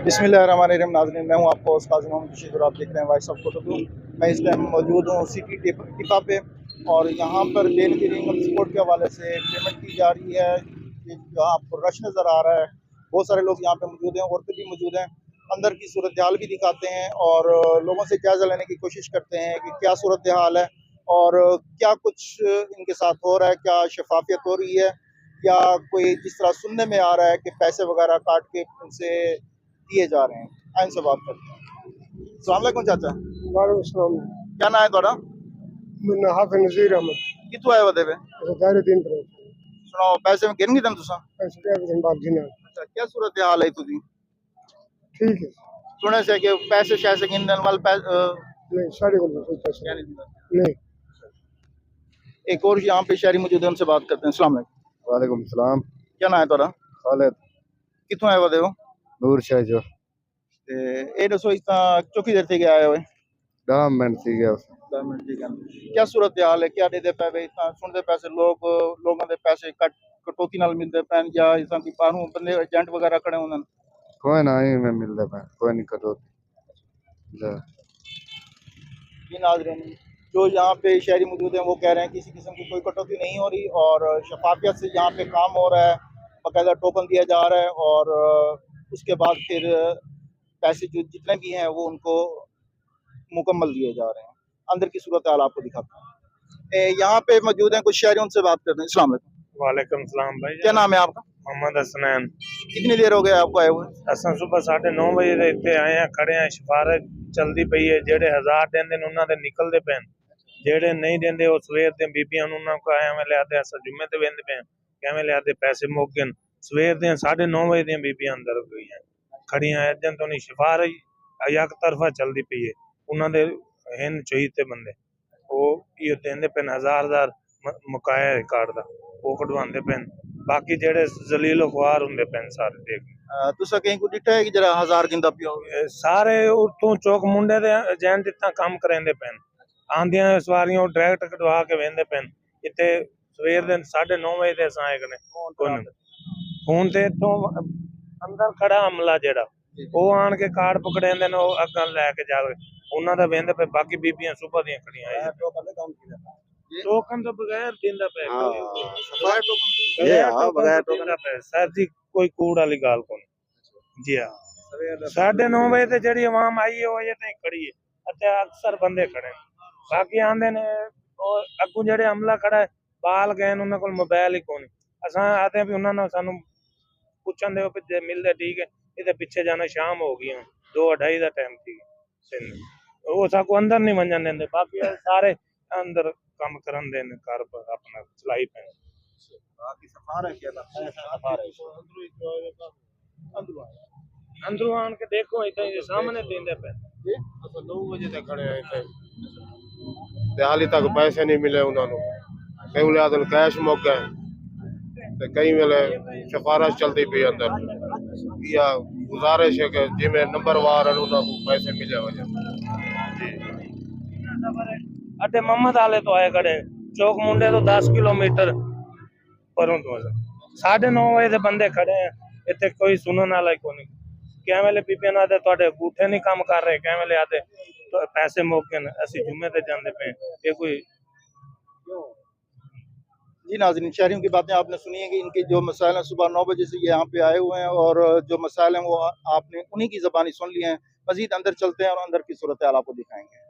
बिस्मिल्लाहिर्रहमानिर्रहीम। नाज़रीन, मैं हूँ आपको उस्ताद मोहम्मद बशीर और आप देख रहे हैं वॉइस ऑफ कोटोदू। मैं इस टाइम मौजूद हूँ सिटी टिपा पे और यहाँ पर बेल की इनकम सपोर्ट के हवाले से पेमेंट की जा रही है। जहाँ आपको रश नज़र आ रहा है, बहुत सारे लोग यहाँ पे मौजूद हैं, औरतें भी मौजूद हैं। अंदर की सूरत हाल भी दिखाते हैं और लोगों से जायज़ा लेने की कोशिश करते हैं कि क्या सूरत हाल है और क्या कुछ इनके साथ हो रहा है, क्या शफाफियत हो रही है या कोई जिस तरह सुनने में आ रहा है कि पैसे वगैरह काट के उनसे दिए जा रहे हैं। आइन से बात करते हैं। अस्सलाम वालेकुम चाचा। वालेकुम सलाम। क्या नाम है थोड़ा? मैं हाफिज नज़ीर अहमद। कितों आए वदे पे? दायरे 3 पर सुनाओ, पैसे में गिन दम तुसा? पैसे क्या दिन बाद गिना। अच्छा, क्या सूरत हाल है तुझी? ठीक है। सुने से कि पैसे शैसे गिनने वाले नहीं, साढ़े को कोई पैसे क्या नहीं। नहीं। एक और यहाँ पे शहरी मौजूद है, उनसे बात करते हैं। अस्सलाम वालेकुम। वालेकुम सलाम। क्या नाम है थोड़ा? खालिद। कितों आए वदे हो? नूर शाह जो ए दसो इतना चौकी देर से आए हुए? 10 मिनट सी गया। 10 मिनट ठीक है। क्या सूरत हाल है, क्या देते पे इतना सुनते पैसे लोगों के पैसे कटौती नाल मिलते पैन या इस की बाहरों बंदे एजेंट वगैरह खड़े होने? कोई ना ही में मिलता है, कोई नहीं करो। जी नाज़रीन, जो यहाँ पे शहरी मौजूद हैं वो कह रहे हैं किसी किस्म की कोई कटौती नहीं हो रही और शफाफियत से यहाँ पे काम हो रहा है। बाकायदा टोकन दिया जा रहा है और उसके बाद फिर पैसे जो जितने भी हैं वो उनको मुकम्मल दिए जा रहे हैं। अंदर की सूरत हाल आपको दिखाता हूँ। यहाँ पे मौजूद हैं कुछ शहरी, उनसे बात करते हैं। अस्सलाम वालेकुम। वालेकुम सलाम भाई। क्या नाम है आपका? मोहम्मद हसनैन। कितनी देर हो गई आपको आए हुए? असा सुबह 9:30 बजे ਦੇ ਇੱਥੇ ਆਏ ਆ, ਖੜੇ ਆ। ਸਿਫਾਰਿਸ਼ ਚਲਦੀ ਪਈ ਹੈ। ਜਿਹੜੇ 1000 ਦਿੰਦੇ ਨੇ ਉਹਨਾਂ ਦੇ ਨਿਕਲਦੇ ਪੈਣ, ਜਿਹੜੇ ਨਹੀਂ ਦਿੰਦੇ ਉਹ ਸਵੇਰ ਦੇ ਬੀਬੀਆਂ ਨੂੰ ਉਹਨਾਂ ਕੋ ਐਵੇਂ ਲਿਆਦੇ। ਅਸਾਂ ਜੁਮੇ ਤੇ ਵੇਂਦੇ ਪਏ ਕਿਵੇਂ ਲਿਆਦੇ, ਪੈਸੇ ਮੁੱਕ ਗਏ। ਸਵੇਰ ਦੇ 9:30 ਵਜੇ ਦੀਆਂ ਬੀਬੀਆਂ ਅੰਦਰ ਗਈਆਂ ਖੜੀਆਂ। ਇਦਾਂ ਤੋਂ ਨਹੀਂ, ਸਿਫਾਰਿਸ਼ ਇੱਕ ਤਰਫਾ ਚਲਦੀ ਪਈ ਹੈ। ਉਹਨਾਂ ਦੇ ਹਨ ਚੋਈ ਤੇ ਬੰਦੇ ਉਹ ਇਹ ਦਿੰਦੇ ਪੈਣ 1000 ਮੁਕਾਇਆ ਰਿਕਾਰਡ ਦਾ ਉਹ ਕਢਵਾਉਂਦੇ ਪੈਣ। बाकी जेड़े जलीलो ख्वार होंगे पैन सारे देख तुसा कहीं को डिठा है कि जरा 1000 गिंदा पियो सारे उतों चौक मुंडे दे एजेंट इतना काम करेंदे पैन। आंदियां सवारियां डायरेक्ट कटवा के वेंदे पैन। इत्थे सवेर दे 9:30 बजे दे असां आए कने फोन ते इत्थों अंदर खड़ा अमला जेड़ा ਉਹ ਆਣ ਕੇ ਕਾਰਡ ਪਕੜਾਉਂਦੇ ਨੇ, ਉਹ ਅੱਗਾ ਲੈ ਕੇ ਜਾਵੇ ਉਹਨਾਂ ਦਾ ਵੇਂਦੇ ਪਏ। ਬਾਕੀ ਬੀਬੀਆਂ ਸੁਬਹ ਦੀਆਂ ਖੜੀਆਂ टोकन तो बगैर दिंदा पे सर जी, कोई कूड़ वाली गाल को जी। हाँ, 9:30 बजे ते जड़ी आवाम आई है वो अजे ताईं खड़ी है। अच्छा, अक्सर बंदे खड़े बाकी आंदे ने और अगू जेड़े अमला खड़ा है बाल गए उन्हां कोल मोबाइल ही कोनी। असां आते भी उन्हां नाल सानू पुछन दे जे मिलदे ठीक है। इधर पीछे जाना शाम हो गई 2-2:30 दा टाइम थी वो साकू अंदर नहीं वंजन देंदे। बाकी सारे अंदर काम करन देन घर पर अपना चलाई पे बाकी सफार है क्या सफार है अंदरों आन के देखो इधर ये सामने देंदे पे। असां 9 बजे तक खड़े हैं इत्थे ते हाली तक पैसे नहीं मिले उन्हां नु। कई वेले आदन कैश मुक गए ते कई वेले सिफारिश चलती पई अंदर। या गुजारिश है कि जिवें नंबरवार हैं उन्हां को पैसे मिले वजन जी। अटे मोहम्मद आले तो आए खड़े चौक मुंडे तो 10 किलोमीटर परों तो 9:30 बजे से बंदे खड़े हैं। इतने कोई सुनने वाला को नहीं। क्या वेले बीबियां आते तुहाडे अंगूठे नहीं काम कर रहे, क्या वेले आते तो पैसे मुक गए असीं जुम्मे ते जांदे पे। ये कोई जी नाज़रीन, शहरियों की बातें आपने सुनी है कि इनके जो मसाइल हैं सुबह 9 बजे से यहाँ पे आए हुए हैं और जो मसाइल हैं वो आपने उन्हीं की ज़बानी सुन लिए हैं। मज़ीद अंदर चलते हैं और अंदर की सूरत हाल आपको दिखाएंगे।